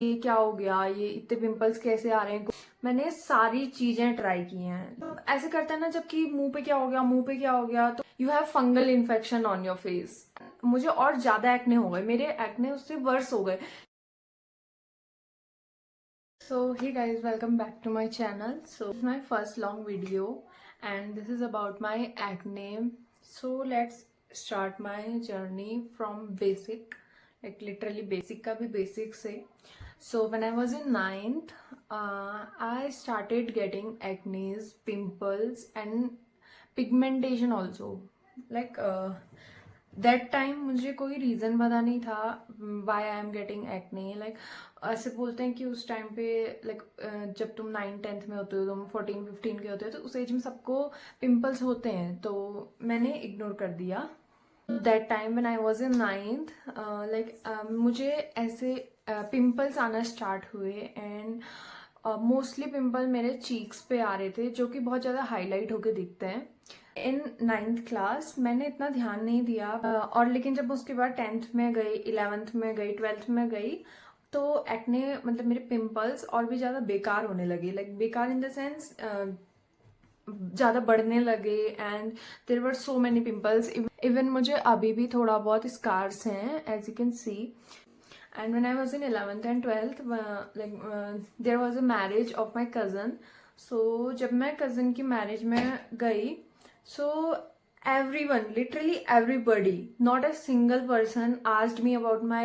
ये क्या हो गया, ये इतने पिंपल्स कैसे आ रहे हैं। मैंने सारी चीजें ट्राई की हैं। तो ऐसे करते हैं ना, जबकि मुंह पे क्या हो गया, मुंह पे क्या हो गया, तो you have fungal infection on your face. मुझे और ज्यादा एक्ने हो गए, मेरे एक्ने उससे वर्स हो गए। So hey guys, welcome back to my channel. So this is my first long video and this is about my acne. So let's start my journey from basic, like literally basic का भी basic से. So when I was in ninth, I started getting acne, pimples and pigmentation also. Like that time मुझे कोई reason पता नहीं था why I am getting acne. Like ऐसे बोलते हैं कि उस टाइम पे लाइक जब तुम 9th-10th में होते हो, तुम 14-15 के होते हो, तो उस एज में सबको पिंपल्स होते हैं, तो मैंने इग्नोर कर दिया। That time when I was in 9th, like मुझे ऐसे पिंपल्स आना स्टार्ट हुए एंड मोस्टली पिंपल मेरे चीक्स पे आ रहे थे, जो कि बहुत ज़्यादा हाईलाइट होके दिखते हैं। इन 9th क्लास मैंने इतना ध्यान नहीं दिया, और लेकिन जब उसके बाद 10th में गई, 11th में गई, 12th में गई, तो एक्ने मतलब मेरे पिंपल्स और भी ज़्यादा बेकार होने लगे। लाइक बेकार इन द सेंस ज़्यादा बढ़ने लगे and there were so many pimples. Even मुझे अभी भी थोड़ा बहुत स्कार्स हैं, as you can see. And when I was in 11th and 12th, there was a marriage of my cousin. So जब मैं cousin की marriage में गई, so everyone, literally everybody, not a single person asked me about my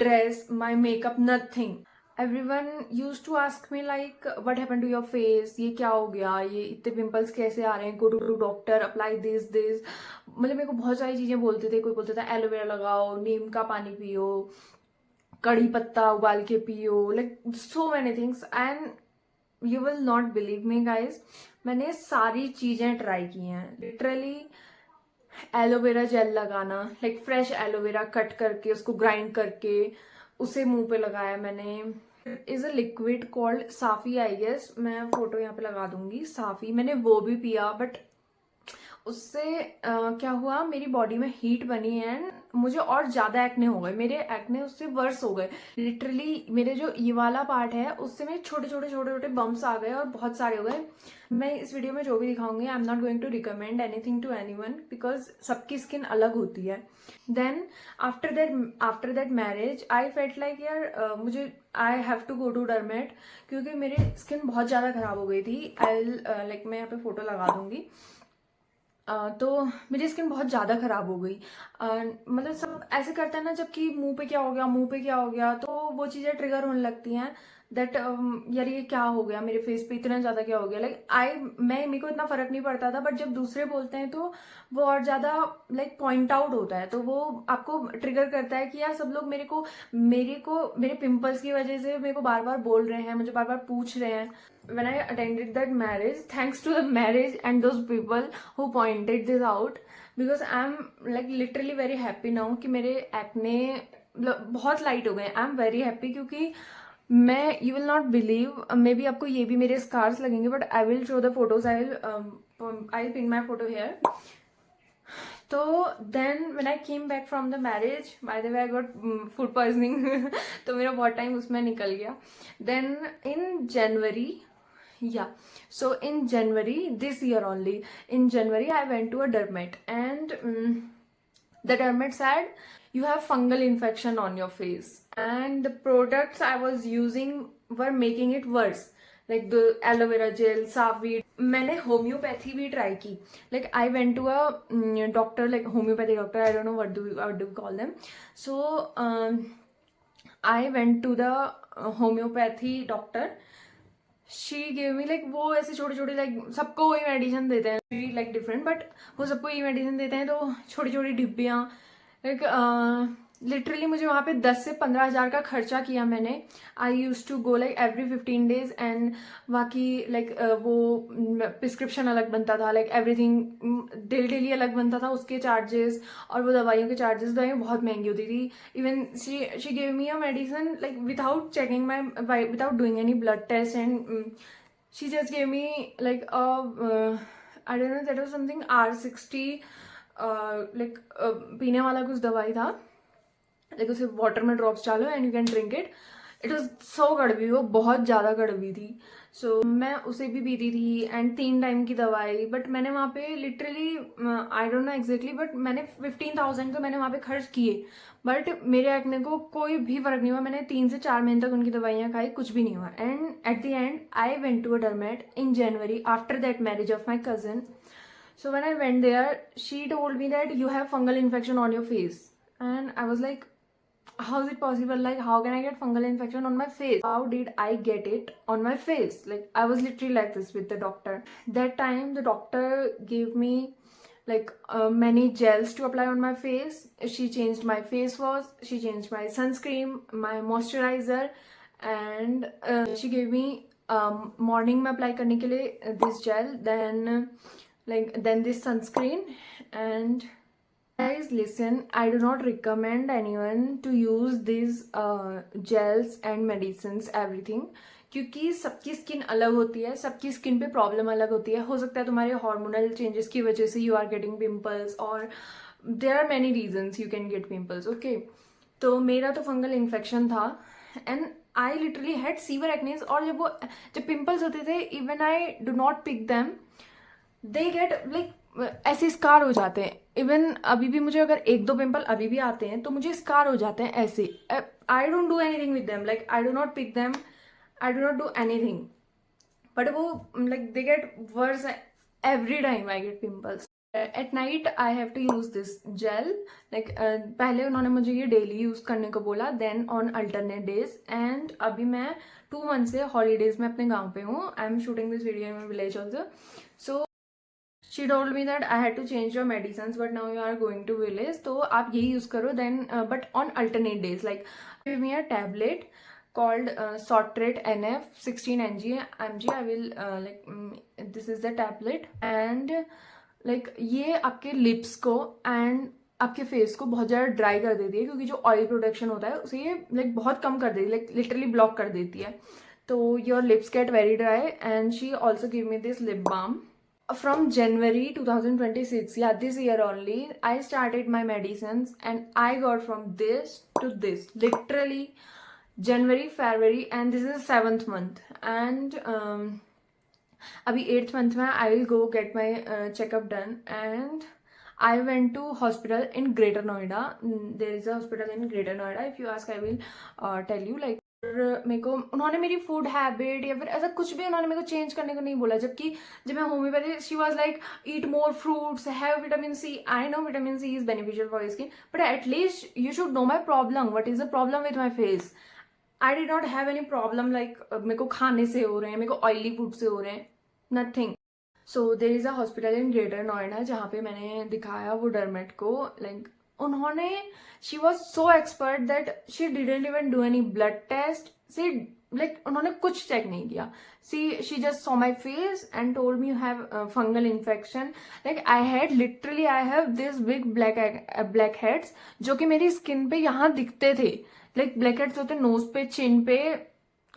dress, my makeup, nothing. Everyone used to ask me like, what happened to your face? ये क्या हो गया, ये इतने पिंपल्स कैसे आ रहे हैं, go to doctor, apply this this। मतलब मेरे को बहुत सारी चीजें बोलते थे। कोई बोलता था एलोवेरा लगाओ, नीम का पानी पियो, कड़ी पत्ता उबाल के पियो, like so many things. And you will not believe me guys, मैंने सारी चीजें ट्राई की हैं। लिटरली एलोवेरा जेल लगाना, लाइक फ्रेश एलोवेरा कट करके उसको ग्राइंड करके उसे मुंह पे लगाया मैंने। Is a liquid called Safi, I guess, मैं फोटो यहाँ पे लगा दूंगी। साफी, मैंने वो भी पिया, बट उससे क्या हुआ, मेरी बॉडी में हीट बनी एंड मुझे और ज्यादा एक्ने हो गए। मेरे एक्ने उससे वर्स हो गए। लिटरली मेरे जो ये वाला पार्ट है उससे मेरे छोटे छोटे छोटे छोटे बम्प्स आ गए और बहुत सारे हो गए। मैं इस वीडियो में जो भी दिखाऊंगी, I am not going to recommend anything to anyone, because सबकी स्किन अलग होती है। Then after that marriage I felt like यार मुझे I have to go to dermat, क्योंकि मेरी स्किन बहुत ज्यादा खराब हो गई थी। आई लाइक मैं यहाँ पे फोटो लगा दूंगी। तो मेरी स्किन बहुत ज़्यादा खराब हो गई। मतलब सब ऐसे करते हैं ना, जबकि मुंह पे क्या हो गया, मुंह पे क्या हो गया, तो वो चीज़ें ट्रिगर होने लगती हैं दैट यार ये क्या हो गया, मेरे फेस पे इतना ज़्यादा क्या हो गया। लाइक मेरे को इतना फर्क नहीं पड़ता था, बट जब दूसरे बोलते हैं तो वो और ज़्यादा लाइक पॉइंट आउट होता है, तो वो आपको ट्रिगर करता है कि यार सब लोग मेरे पिंपल्स की वजह से मेरे को बार बार बोल रहे हैं, मुझे बार बार पूछ रहे हैं। When I attended that marriage, thanks to the marriage and those people who pointed this out, because I'm like literally very happy now कि मेरे एक्ने बहुत लाइट हो गए। आई एम वेरी हैप्पी, क्योंकि मैं, you will not believe, maybe आपको ये भी मेरे स्कार्स लगेंगे, but I will show the photos, I pin my photo here. तो then when I came back from the marriage, by the way I got food poisoning तो मेरा बहुत time उसमें निकल गया। Then in January, yeah, so in January this year only, in January I went to a dermat and the dermat said you have fungal infection on your face, and the products I was using were making it worse, like the aloe vera gel, savi। मैंने homeopathy भी try की। Like I went to a doctor, like homeopathy doctor, I don't know what do call them. So I went to the homeopathy doctor. She gave me like, वो ऐसे छोटे छोटे, like सबको वही medicine देते हैं, लाइक डिफरेंट, बट वो सबको ये मेडिसिन देते हैं, तो छोटी छोटी डिब्बियाँ। लाइक लिटरली मुझे वहाँ पे 10 से 15 हज़ार का खर्चा किया मैंने। I use to go like every 15 days and बाकी लाइक वो प्रिस्क्रिप्शन अलग बनता था, लाइक एवरीथिंग डेली डेली अलग बनता था, उसके चार्जेस और वो दवाइयों के चार्जेस। दवाइयाँ बहुत महंगी होती थी। Even she gave me a medicine like without checking my, without doing any blood test, and she just gave me like I don't know, that was something R60, like पीने वाला कुछ दवाई था। लाइक उसे वाटर में drops डालो and you can drink it. It was so कड़वी, वो बहुत ज़्यादा कड़वी थी. सो मैं उसे भी पीती थी एंड 3 टाइम की दवाई. बट मैंने वहाँ पे literally, I don't know exactly, but मैंने 15,000 तो मैंने वहाँ पे खर्च किए. बट मेरे एक्ने को कोई भी फर्क नहीं हुआ. मैंने 3 से 4 महीने तक उनकी दवाइयाँ खाई, कुछ भी नहीं हुआ. And at the end I went to a dermat in January after that marriage of my cousin. So when I went there, she told me that you have fungal infection on your face. And I was like, how is it possible? Like, how can I get fungal infection on my face? How did I get it on my face? Like, I was literally like this with the doctor. That time, the doctor gave me like many gels to apply on my face. She changed my face wash, she changed my sunscreen, my moisturizer, and she gave me morning में apply करने के लिए this gel, then this sunscreen. And guys, listen, I do not recommend anyone to use these gels and medicines everything, क्योंकि सबकी skin अलग होती है, सबकी स्किन पे प्रॉब्लम अलग होती है. हो सकता है तुम्हारे हार्मोनल चेंजेस की वजह से यू आर गेटिंग पिंपल्स, और there are many reasons you can get pimples. Okay, तो मेरा तो फंगल इन्फेक्शन था and I literally had severe acnes. और जब पिंपल्स होते थे, even I do not pick them, they get like ऐसे स्कार हो जाते हैं. इवन अभी भी मुझे अगर 1-2 पिंपल अभी भी आते हैं तो मुझे स्कार हो जाते हैं ऐसे. I don't do anything with them, like I do not pick them, I do not do anything, but वो like they get worse every time I get pimples. At night I have to use this gel. Like पहले उन्होंने मुझे ये daily use करने को बोला, then on alternate days. And अभी मैं 2 मंथ से हॉलीडेज में अपने गाँव पे हूँ. I am shooting this video in my village also. So she told me that I had to change your medicines, but now you are going to village, तो आप यही use करो. Then but on alternate days, like give me a tablet called Sortrate NF 16 mg. I will this is the tablet, and like ये आपके lips को and आपके face को बहुत ज़्यादा ड्राई कर देती है, क्योंकि जो ऑयल प्रोडक्शन होता है उसे ये लाइक बहुत कम कर देती है, लाइक लिटरली ब्लॉक कर देती है. तो your lips get very dry. And she also give me this lip balm. From January 2026, yeah, this year only, I started my medicines and I got from this to this, literally January, February, and this is 7th month. And abhi 8th month mein I will go get my checkup done. And I went to hospital in Greater Noida. There is a hospital in Greater Noida. If you ask, I will tell you. Like, मेरे को उन्होंने मेरी food habit या फिर ऐसा कुछ भी उन्होंने मेरे को चेंज करने को नहीं बोला. जबकि जब मैं homeopathy, she was like eat more fruits, have vitamin C. I know vitamin C is beneficial for skin, but at least you should know my problem. What is the problem with my face? I did not have any problem. Like मेरे को खाने से हो रहे हैं, मेरे को oily food से हो रहे हैं, nothing. So there is a hospital in Greater Noida जहाँ पे मैंने दिखाया वो डर्मेट को. लाइक उन्होंने, she was so expert that she didn't even do any blood test. See like उन्होंने कुछ चेक नहीं किया. She just saw my face and told me you have fungal infection. Like I have this big black heads जो कि मेरी skin पे यहाँ दिखते थे. लाइक ब्लैक हेड्स होते नोज पे, चिन पे,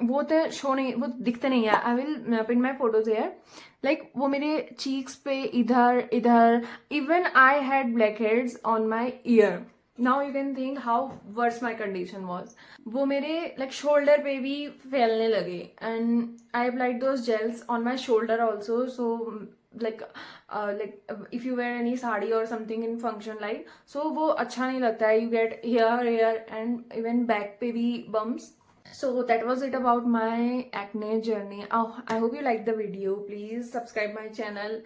वो तो शो नहीं, वो दिखते नहीं है. I will pin my photos here. Like वो मेरे चीक्स पे, इधर इधर. Even I had black heads on my ear. Now you can think how worse my condition was. वो मेरे लाइक शोल्डर पे भी फैलने लगे. And I applied those gels on my shoulder also. So like if you wear any sari or something in function, like so वो अच्छा नहीं लगता है. You get here and even back पे भी bumps. So that was it about my acne journey. I hope you liked the video. Please subscribe my channel.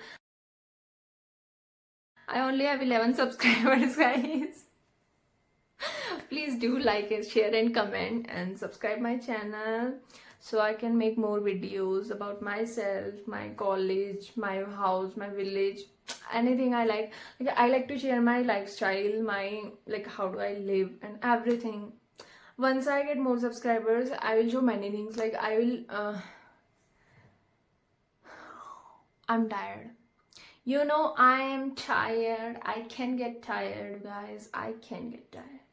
I only have 11 subscribers, guys. Please do like and share and comment and subscribe my channel so I can make more videos about myself, my college, my house, my village, anything I like. I like to share my lifestyle, my like how do I live and everything. Once I get more subscribers, I will show many things. Like I will I'm tired. You know, I am tired. I can get tired, guys. I can get tired.